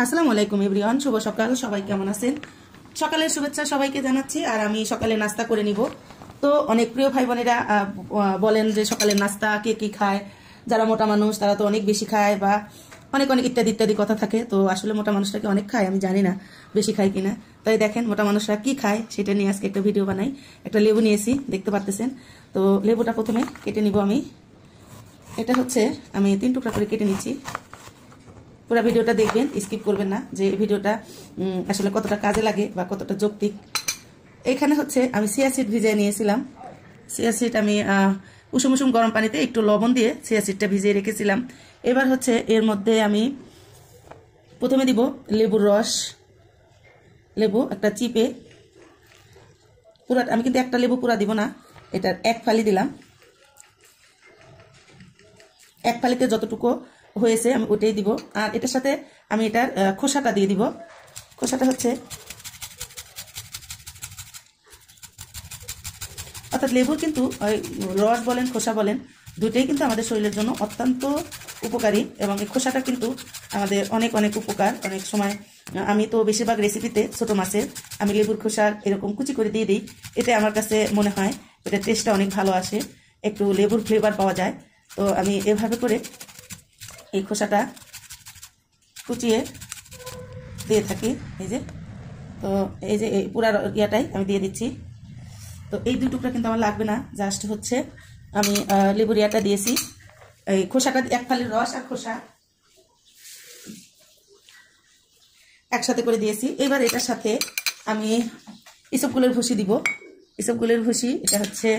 আসসালামু আলাইকুম এভরিওয়ান, শুভ সকাল। সবাই কেমন আছেন? সকালের শুভেচ্ছা সবাইকে জানাচ্ছি। আর আমি সকালে নাস্তা করে নিব। তো অনেক প্রিয় ভাই বোনেরা বলেন যে সকালের নাস্তা কে কি খায়। যারা মোটা মানুষ তারা তো অনেক বেশি খায়, বা অনেক অনেক ইত্যাদি ইত্যাদি কথা থাকে। তো আসলে মোটা মানুষটাকে অনেক খায়, আমি জানি না বেশি খায় কিনা। তাই দেখেন মোটা মানুষরা কি খায় সেটা নিয়ে আজকে একটা ভিডিও বানাই। একটা লেবু নিয়েছি, দেখতে পারতেছেন। তো লেবুটা প্রথমে কেটে নিব আমি। এটা হচ্ছে আমি 3 টুকরা করে কেটে নিচ্ছি। পুরো ভিডিওটা দেখবেন, স্কিপ করবেন না, যে ভিডিওটা আসলে কতটা কাজে লাগে বা কতটা যৌক্তিক। এখানে হচ্ছে আমি চিয়া সিড ভিজিয়ে নিয়েছিলাম। চিয়া সিড আমি উষুম উষুম গরম পানিতে একটু লবণ দিয়ে চিয়া সিডটা ভিজিয়ে রেখেছিলাম। এবার হচ্ছে এর মধ্যে আমি প্রথমে দিব লেবুর রস। লেবু একটা চিপে পুরা, আমি কিন্তু একটা লেবু পুরা দিব না, এটার এক ফালি দিলাম। এক ফালিতে যতটুকু হয়েছে আমি ওটাই দিব। আর এটার সাথে আমি এটার খোসাটা দিয়ে দিব। খোসাটা হচ্ছে, অর্থাৎ লেবুর কিন্তু রস বলেন খোসা বলেন দুটোই কিন্তু আমাদের শরীরের জন্য অত্যন্ত উপকারী, এবং এই খোসাটা কিন্তু আমাদের অনেক অনেক উপকার। অনেক সময় আমি তো বেশিরভাগ রেসিপিতে ছোটো মাছের আমি লেবুর খোসা এরকম কুচি করে দিয়ে দিই। এতে আমার কাছে মনে হয় এটার টেস্টটা অনেক ভালো আসে, একটু লেবুর ফ্লেভার পাওয়া যায়। তো আমি এভাবে করে এই খোসাটা কুচিয়ে দিয়ে থাকি। এই যে, তো এই যে এই পুরা ইয়াটাই আমি দিয়ে দিচ্ছি। তো এই 2 টুকরা কিন্তু আমার লাগবে না, জাস্ট হচ্ছে আমি লেবুর ইয়াটা দিয়েছি। এই খোসাটা, এক ফালির রস আর খোসা একসাথে করে দিয়েছি। এবার এটার সাথে আমি ইসবগুলের ভুসি দিব। ইসবগুলের ভুসি, এটা হচ্ছে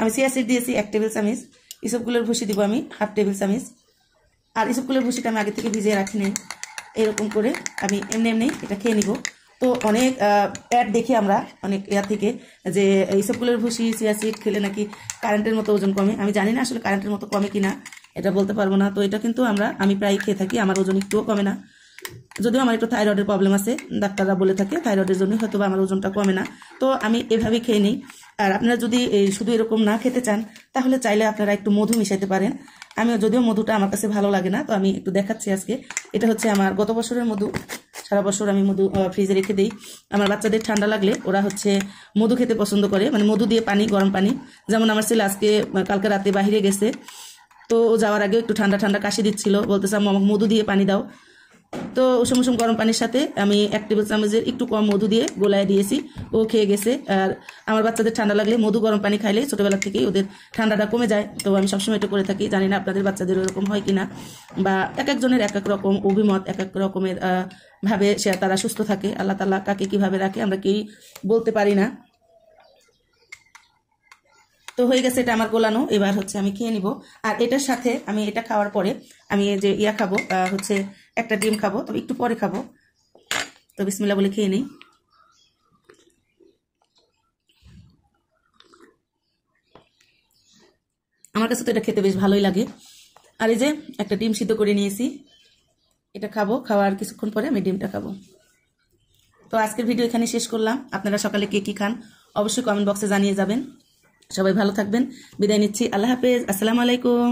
আমি চিয়া সিড দিয়েছি 1 টেবিল চামচ। ইসবগুলের ভুসি দিব আমি 1/2 টেবিল চামচ। আর ইসবগুলের ভুসিটা আমি আগে থেকে ভিজিয়ে রাখিনি। এরকম করে আমি এমনি এমনি এটা খেয়ে নিব। তো অনেক অ্যাড দেখি আমরা অনেক ইয়ার থেকে, যে ইসবগুলের ভুসি চিয়া সিড খেলে নাকি কারেন্টের মতো ওজন কমে। আমি জানি না আসলে কারেন্টের মতো কমে কিনা, এটা বলতে পারবো না। তো এটা কিন্তু আমি প্রায় খেয়ে থাকি, আমার ওজন একটুও কমে না। যদিও আমার একটু থাইরয়েডের প্রবলেম আছে, ডাক্তাররা বলে থাকে থাইরয়েডের জন্য হয়তো আমার ওজনটা কমে না। তো আমি এভাবেই খেয়ে নিই। আর আপনারা যদি শুধু এরকম না খেতে চান, তাহলে চাইলে আপনারা একটু মধু মিশাইতে পারেন। আমি যদিও মধুটা আমার কাছে ভালো লাগে না, তো আমি একটু দেখাচ্ছি আজকে। এটা হচ্ছে আমার গত বছরের মধু। সারা বছর আমি মধু ফ্রিজে রেখে দিই। আমার বাচ্চাদের ঠান্ডা লাগলে ওরা হচ্ছে মধু খেতে পছন্দ করে, মানে মধু দিয়ে পানি, গরম পানি। যেমন আমার ছেলে আজকে কালকে রাতে বাইরে গেছে, তো ও যাওয়ার আগে একটু ঠান্ডা ঠান্ডা কাশি দিচ্ছিল, বলতেছে আমাকে মধু দিয়ে পানি দাও। তো উষুম উষুম গরম পানির সাথে আমি 1 টেবিল চামচের একটু কম মধু দিয়ে গোলায় দিয়েছি, ও খেয়ে গেছে। আর আমার বাচ্চাদের ঠান্ডা লাগলে মধু গরম পানি খাইলে ছোটবেলা থেকেই ওদের ঠান্ডাটা কমে যায়। তো আমি সবসময় এটা করে থাকি। জানি না আপনাদের বাচ্চাদের ওরকম হয় কিনা, বা এক একজনের এক এক রকম অভিমত, এক এক রকমের ভাবে তারা সুস্থ থাকে। আল্লাহ তাআলা কাকে কিভাবে রাখে আমরা কেউ বলতে পারি না। তো হয়ে গেছে এটা আমার গোলানো। এবার হচ্ছে আমি খেয়ে নিব। আর এটার সাথে আমি এটা খাওয়ার পরে আমি যে ইয়া খাবো, হচ্ছে একটা ডিম খাবো, তবে একটু পরে খাবো। তো বিসমিল্লাহ বলে খেয়ে নিই। আমার কাছে তো এটা খেতে বেশ ভালোই লাগে। আর এই যে একটা ডিম সিদ্ধ করে নিয়েছি, এটা খাবো। খাওয়ার কিছুক্ষণ পরে আমি ডিমটা খাবো। তো আজকের ভিডিও এখানে শেষ করলাম। আপনারা সকালে কে কি খান অবশ্যই কমেন্ট বক্সে জানিয়ে যাবেন। সবাই ভালো থাকবেন। বিদায় নিচ্ছি। আল্লাহ হাফেজ। আসসালামু আলাইকুম।